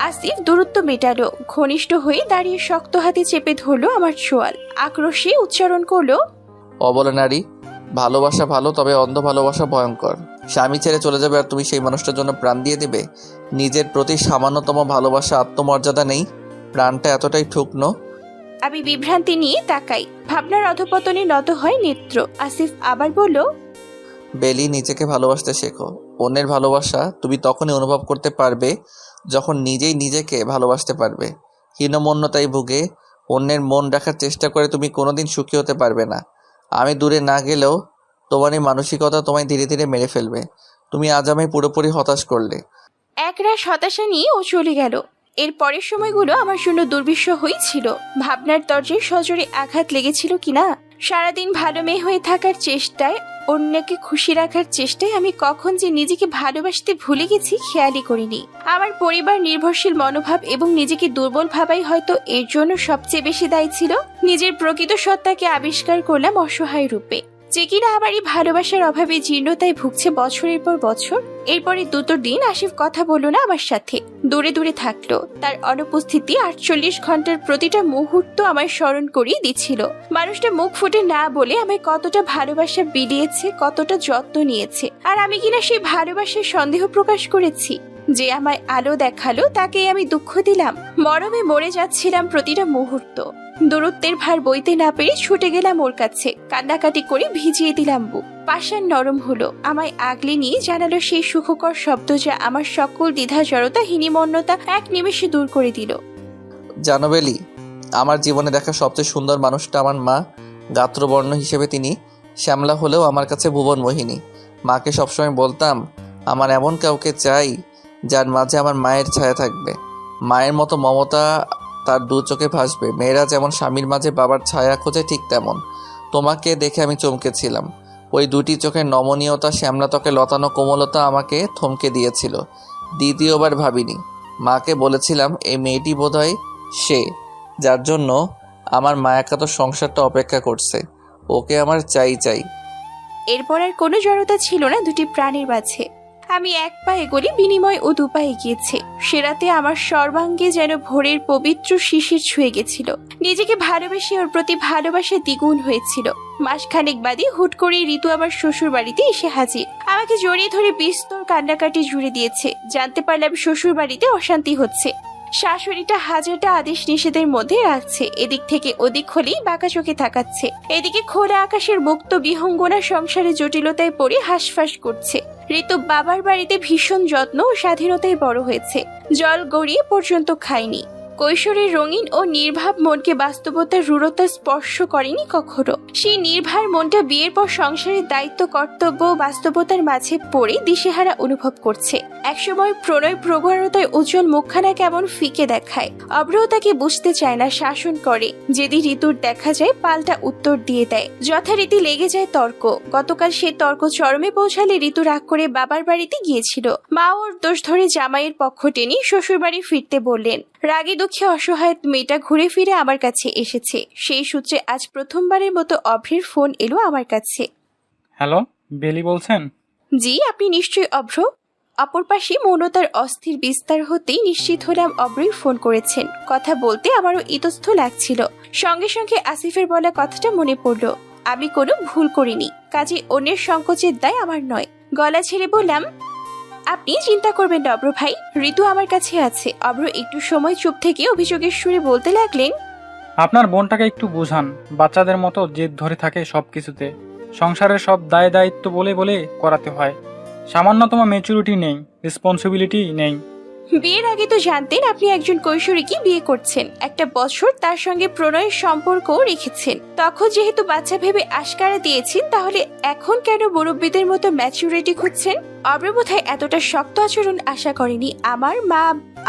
আসিফ দূরত্ব মেটালো, ঘনিষ্ঠ হয়ে দাঁড়িয়ে শক্ত হাতে চেপে ধরলো আমার চোয়াল। আক্রোশে উচ্চারণ করলো, অবলা নারী, ভালোবাসা ভালো, তবে অন্ধ ভালোবাসা ভয়ঙ্কর। স্বামী ছেড়ে চলে যাবে আর তুমি সেই মানুষটার জন্য প্রাণ দিয়ে দেবে? নিজের প্রতি সামান্যতম ভালোবাসা, আত্মমর্যাদা নেই? প্রাণটা এতটাই ঠুকনো? আমি বিভ্রান্তি নিয়ে তাকাই। ভাবনার অধপতনে নত হয় নেত্র। আসিফ আবার বলল, বেলি, নিজেকে ভালোবাসতে শেখো। অন্যের ভালোবাসা তুমি তখনই অনুভব করতে পারবে যখন নিজেই নিজেকে ভালোবাসতে পারবে। হীনমন্যতায় ভুগে অন্যের মন রাখার চেষ্টা করে তুমি কোনোদিন সুখী হতে পারবে না। আমি দূরে না গেলেও তোমার এই মানসিকতা তোমায় ধীরে ধীরে মেরে ফেলবে। তুমি আজ আমায় পুরোপুরি হতাশ করলে। একরাশ হতাশা নিয়ে ও চলে গেল। এর পরের সময়গুলো আমার জন্য দুর্বিষহ হয়েছিল। ভাবনার দরজায় সজোরে আঘাত লেগেছিল কিনা। সারাদিন ভালো মেয়ে হয়ে থাকার চেষ্টায়, অন্যকে খুশি রাখার চেষ্টায় আমি কখন যে নিজেকে ভালোবাসতে ভুলে গেছি খেয়ালই করিনি। আমার পরিবার নির্ভরশীল মনোভাব এবং নিজেকে দুর্বল ভাবাই হয়তো এর জন্য সবচেয়ে বেশি দায়ী ছিল। নিজের প্রকৃত সত্তাকে আবিষ্কার করলাম অসহায় রূপে। যে কিনা আমার এই ভালোবাসার অভাবে জীর্ণতায় ভুগছে বছরের পর বছর। এরপরে দুটো দিন আসিফ কথা বলল না আমার সাথে, দূরে দূরে থাকলো। তার অনুপস্থিতি 48 ঘন্টার প্রতিটা মুহূর্ত আমায় স্মরণ করিয়ে দিচ্ছিল মানুষটা মুখ ফুটে না বলে আমায় কতটা ভালোবাসা বিলিয়েছে, কতটা যত্ন নিয়েছে। আর আমি কিনা সেই ভালোবাসার সন্দেহ প্রকাশ করেছি। যে আমায় আলো দেখালো তাকে আমি দুঃখ দিলাম। মরমে মরে যাচ্ছিলাম প্রতিটা মুহূর্ত। দূরত্বের ভার বইতে না পেরে ছুটে গেলাম ওর কাছে, কান্নাকাটি করে ভিজিয়ে দিলাম বুক। পাষাণ নরম হলো, আমায় আগলে নিয়ে জানালো সেই সুখকর শব্দ যা আমার সকল দ্বিধা জড়তা হীনিমন্যতা এক নিমেষে দূর করে দিল। জানো বেলি, আমার জীবনে দেখা সবচেয়ে সুন্দর মানুষটা আমার মা। গাত্রবর্ণ হিসেবে তিনি শ্যামলা হলেও আমার কাছে ভুবন মোহিনী। মাকে সবসময় বলতাম আমার এমন কাউকে চাই যার মাঝে আমার মায়ের ছায়া থাকবে, মায়ের মতো মমতা তার দু চোখে ভাসবে। মেয়েরা যেমন স্বামীর মাঝে বাবার ছায়া খোঁজে, ঠিক তেমন তোমাকে দেখে আমি চমকেছিলাম। ওই দুটি চোখের নমনীয়তা, শ্যামলা ত্বকে লতানো কোমলতা আমাকে থমকে দিয়েছিল। দ্বিতীয়বার ভাবিনি। মাকে বলেছিলাম এই মেয়েটি বোধহয় সে, যার জন্য আমার মায়াকাত সংসারটা অপেক্ষা করছে। ওকে আমার চাই চাই। এরপর আর কোনো জড়তা ছিল না দুটি প্রাণীর মাঝে। আমি এক পা এগোলে বিনিময় ও দুপা এগিয়েছে। সে রাতে আমার সর্বাঙ্গে যেন ভোরের পবিত্র শিশির ছুঁয়ে গেছিল। নিজেকে ভালোবেসে ওর প্রতি ভালোবাসা দ্বিগুণ হয়েছিল। মাসখানেক বাদে হুট করে ঋতু আমার শ্বশুর বাড়িতে এসে হাজির। আমাকে জড়িয়ে ধরে বিস্তর কান্নাকাটি জুড়ে দিয়েছে। জানতে পারলাম শ্বশুর বাড়িতে অশান্তি হচ্ছে। শাশুড়িটা হাজারটা আদেশ নিষেধের মধ্যে রাখছে, এদিক থেকে ওদিক হলেই বাঁকা চোখে তাকাচ্ছে। এদিকে খোলা আকাশের মুক্ত বিহঙ্গনা সংসারে জটিলতায় পড়ে হাঁসফাঁস করছে। ঋতু বাবার বাড়িতে ভীষণ যত্ন ও স্বাধীনতায় বড় হয়েছে। জল গড়িয়ে পর্যন্ত খায়নি। কৈশোরের রঙিন ও নির্ভাব মনকে বাস্তবতার রূঢ়তা স্পর্শ করেনি কখনো। সেই নির্ভার মনটা বিয়ের পর সংসারের দায়িত্ব, কর্তব্য ও বাস্তবতার মাঝে পড়ে দিশেহারা অনুভব করছে। একসময় প্রণয় প্রগাঢ়তায় উজ্জ্বল মুখখানা কেমন ফিকে দেখায়। অব্র তাকে বুঝতে চায় না, শাসন করে। যেদিন ঋতুর দেখা যায় পাল্টা উত্তর দিয়ে দেয়। যথারীতি লেগে যায় তর্ক। গতকাল সে তর্ক চরমে পৌঁছালে ঋতু রাগ করে বাবার বাড়িতে গিয়েছিল। মা ওর দোষ ধরে জামাইয়ের পক্ষ টেনে শ্বশুর বাড়ি ফিরতে বললেন। রাগে দুঃখে অসহায় মেয়েটা ঘুরে ফিরে আমার কাছে এসেছে। সেই সূত্রে আজ প্রথমবারের মতো অভ্রের ফোন এলো আমার কাছে। হ্যালো, বেলি বলছেন? জি, আপনি নিশ্চয়ই অভ্র। অপর পাশে মৌনতার অস্থির বিস্তার হতেই নিশ্চিত হলাম অভ্রই ফোন করেছেন। কথা বলতে আমারও ইতস্থ লাগছিল। সঙ্গে সঙ্গে আসিফের বলা কথাটা মনে পড়ল। আমি কোনো ভুল করিনি, কাজে অন্যের সংকোচের দায় আমার নয়। গলা ছেড়ে বললাম, আপনি চিন্তা করবেন না অভ্র ভাই, ঋতু আমার কাছে আছে। অভ্র একটু সময় চুপ থেকে অভিযোগের সুরে বলতে লাগলেন, আপনার বোনটাকে একটু বোঝান। বাচ্চাদের মতো জেদ ধরে থাকে সব কিছুতে। সংসারের সব দায় দায়িত্ব বলে বলে করাতে হয়। সামান্যতম ম্যাচুরিটি নেই, রেসপন্সিবিলিটি নেই। বিয়ের আগে তো জানতেন আপনি একজন কৈশোরীকে বিয়ে করছেন, একটা বছর তার সঙ্গে প্রণয়ের সম্পর্কও রেখেছেন। তখন যেহেতু বাচ্চা ভেবে আশকারা দিয়েছেন, তাহলে এখন কেন মুরব্বীদের মতো ম্যাচুরিটি খুঁজছেন? অব্রবোধায় এতটা শক্ত আচরণ আশা করেনি। আমার মা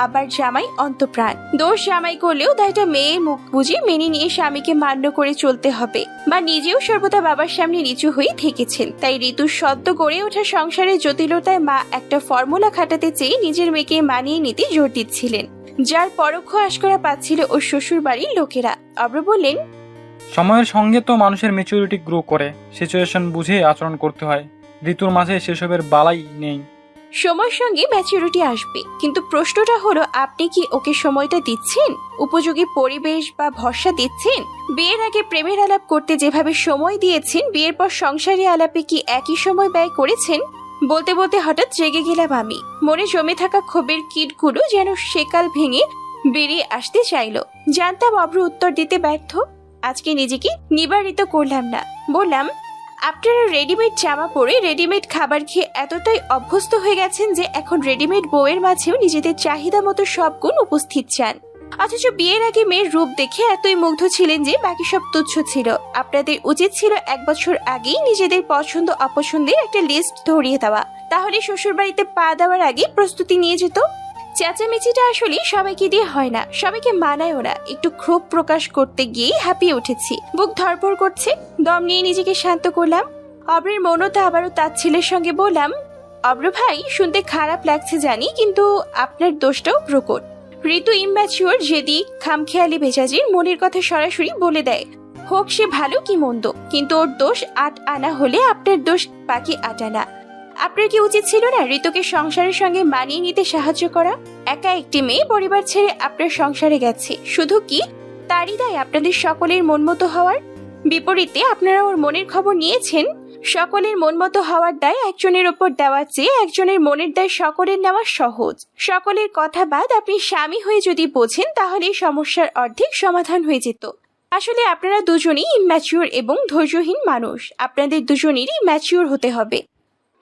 আবার জামাই অন্তপ্রাণ। দোষ জামাই করলেও দায়টা মেয়ে মুখ বুঝে মেনে নিয়ে স্বামীকে মান্য করে চলতে হবে। বা নিজেও সর্বদা বাবার সামনে নিচু হয়ে থেকেছেন। তাই ঋতুর সদ্য গড়ে ওঠা সংসারের জটিলতায় মা একটা ফর্মুলা খাটাতে চেয়ে নিজের মেয়েকে মানিয়ে নিতে জোর দিচ্ছিলেন, যার পরোক্ষ আশকরা পাচ্ছিল ওর শ্বশুর বাড়ির লোকেরা। অব্র বললেন, সময়ের সঙ্গে তো মানুষের ম্যাচুরিটি গ্রো করে, সিচুয়েশন বুঝে আচরণ করতে হয়। ঋতুর মাঝে সেসবের বালাই নেই। সময়ের সঙ্গে ম্যাচুরিটি আসবে, কিন্তু প্রশ্নটা হলো আপনি কি ওকে সময়টা দিচ্ছেন? উপযোগী পরিবেশ বা ভরসা দিচ্ছেন? বিয়ের আগে প্রেমের আলাপ করতে যেভাবে সময় দিয়েছেন, বিয়ের পর সংসারী আলাপে কি একই সময় ব্যয় করেছেন? বলতে বলতে হঠাৎ জেগে গেলাম আমি। মনে জমে থাকা ক্ষোভের কীটগুলো যেন সেকাল ভেঙে বেরিয়ে আসতে চাইলো। জানতাম অভ্র উত্তর দিতে ব্যর্থ। আজকে নিজেকে নিবারিত করলাম না। বললাম, আপনারা রেডিমেড জামা পরে রেডিমেড খাবার খেয়ে এতটাই অভ্যস্ত হয়ে গেছেন যে এখন রেডিমেড বউয়ের মাঝেও নিজেদের চাহিদা মতো সব গুণ উপস্থিত চান। অথচ বিয়ের আগে মেয়ের রূপ দেখে এতই মুগ্ধ ছিলেন যে বাকি সব তুচ্ছ ছিল। আপনাদের উচিত ছিল 1 বছর আগেই নিজেদের পছন্দ অপছন্দের একটা লিস্ট ধরিয়ে দেওয়া। তাহলে শ্বশুর বাড়িতে পা দেওয়ার আগে প্রস্তুতি নিয়ে যেত। চেঁচামেচিটা আসলে সবাইকে দিয়ে হয় না, সবাইকে মানায়ও না। একটু ক্ষোভ প্রকাশ করতে গিয়েই হাঁপিয়ে উঠেছি। বুক ধরপড় করছে। দম নিয়ে নিজেকে শান্ত করলাম। অব্রের মৌনতা আবারও তাচ্ছিলের সঙ্গে বললাম, অব্র ভাই, শুনতে খারাপ লাগছে জানি, কিন্তু আপনার দোষটাও প্রকট। ঋতু ইম্যাচিওর, জেদি, খামখেয়ালি মেজাজের, মনের কথা সরাসরি বলে দেয়। হোক সে ভালো কি মন্দ, কিন্তু ওর দোষ ৮ আনা হলে আপনার দোষ বাকি ৮ আনা। আপনার কি উচিত ছিল না ঋতুকে সংসারের সঙ্গে মানিয়ে নিতে সাহায্য করা? একা একটি মেয়ে পরিবার ছেড়ে আপনার সংসারে গেছে, শুধু কি তারই দায় আপনাদের সকলের মন মতো হওয়ার? বিপরীতে আপনারা ওর মনের খবর নিয়েছেন। সকলের মন মতো হওয়ার দায় একজনের ওপর দেওয়ার চেয়ে একজনের মনের দায় সকলের নেওয়া সহজ। সকলের কথা বাদ আপনি স্বামী হয়ে যদি বোঝেন তাহলে এই সমস্যার অর্ধেক সমাধান হয়ে যেত। আসলে আপনারা দুজনেই ইম্যাচিউর এবং ধৈর্যহীন মানুষ। আপনাদের দুজনেরই ম্যাচিউর হতে হবে।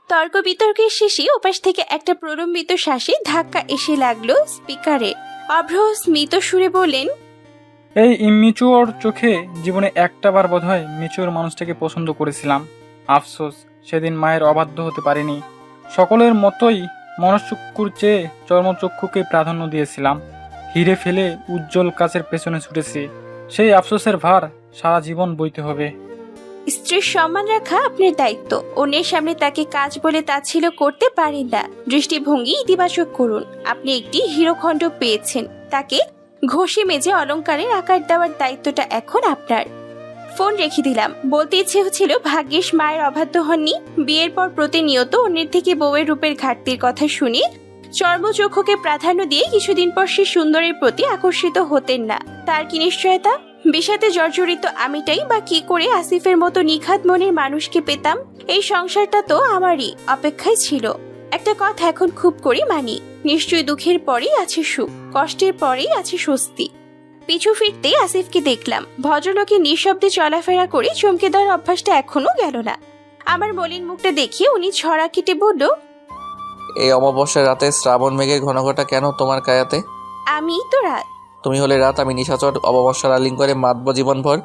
তর্ক বিতর্কের শেষে ওপাশ থেকে একটা প্রলম্বিত শ্বাসে ধাক্কা এসে লাগলো স্পিকারে। অভ্র স্মিত সুরে বললেন, এই ইম্মিচুর চোখে জীবনে একটাবার বোধহয় মিচুর মানুষটাকে পছন্দ করেছিলাম। আফসোস সেদিন মায়ের অবাধ্য হতে পারিনি। সকলের মতোই মনচক্ষুর চেয়ে চর্মচক্ষুকে প্রাধান্য দিয়েছিলাম। হিরে ফেলে উজ্জ্বল কাচের পেছনে ছুটেছি। সেই আফসোসের ভার সারা জীবন বইতে হবে। স্ত্রীর সম্মান রাখা আপনার দায়িত্ব। অন্যের সামনে তাকে কাজ বলে তাচ্ছিল্য করতে পারেন না। দৃষ্টিভঙ্গি ইতিবাচক করুন। আপনি একটি হীরখণ্ড পেয়েছেন, তাকে ঘষে মেজে অলংকারের আকার দেওয়ার দায়িত্বটা এখন আপনার। ফোন রেখে দিলাম। বলতে ইচ্ছে হচ্ছিল ভাগ্যিস মায়ের অবাধ্য হননি। বিয়ের পর প্রতিনিয়ত অন্যের থেকে বউয়ের রূপের ঘাটতির কথা শুনে চর্মচক্ষুকে প্রাধান্য দিয়ে কিছুদিন পর সে সুন্দরের প্রতি আকর্ষিত হতেন না। তার কি নিশ্চয়তা? বিষাদে জর্জরিত আমিটাই বা কি করে আসিফের মতো নিখাত মনের মানুষকে পেতাম? এই সংসারটা তো আমারই অপেক্ষায় ছিল। একটা কথা এখন খুব করে মানি, নিশ্চয়ই দুঃখের পরেই আছে সুখ, কষ্টের পরেই আছে স্বস্তি। পিছু ফিরতে আসিফকে দেখলাম। ভদ্রলোকের নিঃশব্দে চলাফেরা করে চমকে দেওয়ার অভ্যাসটা এখনো গেল না। আমার মলিন মুখটা দেখে উনি ছড়া কেটে বলল, এই অমাবস্যার রাতে শ্রাবণ মেঘের ঘনঘটা কেন তোমার কায়াতে? আমি তো রাত। তুমি হলে রাত, আমি নিশাচর। অমাবস্যার আলিং করে মাতব জীবনভর।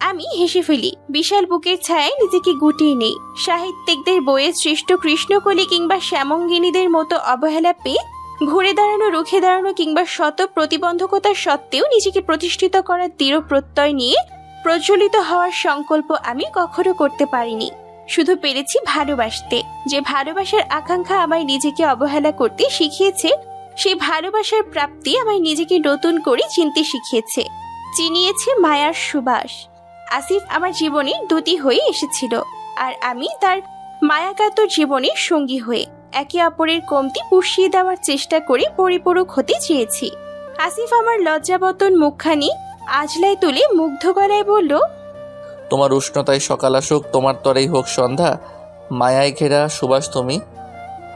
আমি হেসে ফেলি। বিশাল বুকের ছায়ায় নিজেকে গুটিয়ে নেই। সাহিত্যিকদের বইয়ে সৃষ্ট কৃষ্ণকলি কিংবা শ্যামঙ্গিনীদের মতো অবহেলা পেয়ে ঘুরে দাঁড়ানো, রুখে দাঁড়ানো কিংবা শত প্রতিবন্ধকতা সত্ত্বেও নিজেকে প্রতিষ্ঠিত করার দৃঢ় প্রত্যয় নিয়ে প্রজ্বলিত হওয়ার সংকল্প আমি কখনো করতে পারিনি। শুধু পেরেছি ভালোবাসতে। যে ভালোবাসার আকাঙ্ক্ষা আমায় নিজেকে অবহেলা করতে শিখিয়েছে, সেই ভালোবাসার প্রাপ্তি আমায় নিজেকে নতুন করে চিনতে শিখিয়েছে, চিনিয়েছে মায়ার সুবাস। আসিফ আমার জীবনের দুটি হয়ে এসেছিল, আর আমি তার মায়াকাতর জীবনের সঙ্গী হয়ে একে অপরের কমতি পুষিয়ে দেওয়ার চেষ্টা করে পরিপূরক হতে চেয়েছি। আসিফ আমার লজ্জাবতন মুখখানি আজলায় তুলে মুগ্ধ গলায় বলল, তোমার উষ্ণতায় সকাল আসুক, তোমার তরেই হোক সন্ধ্যা। মায়ায় ঘেরা সুবাস তুমি,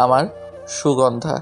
আমার সুগন্ধা।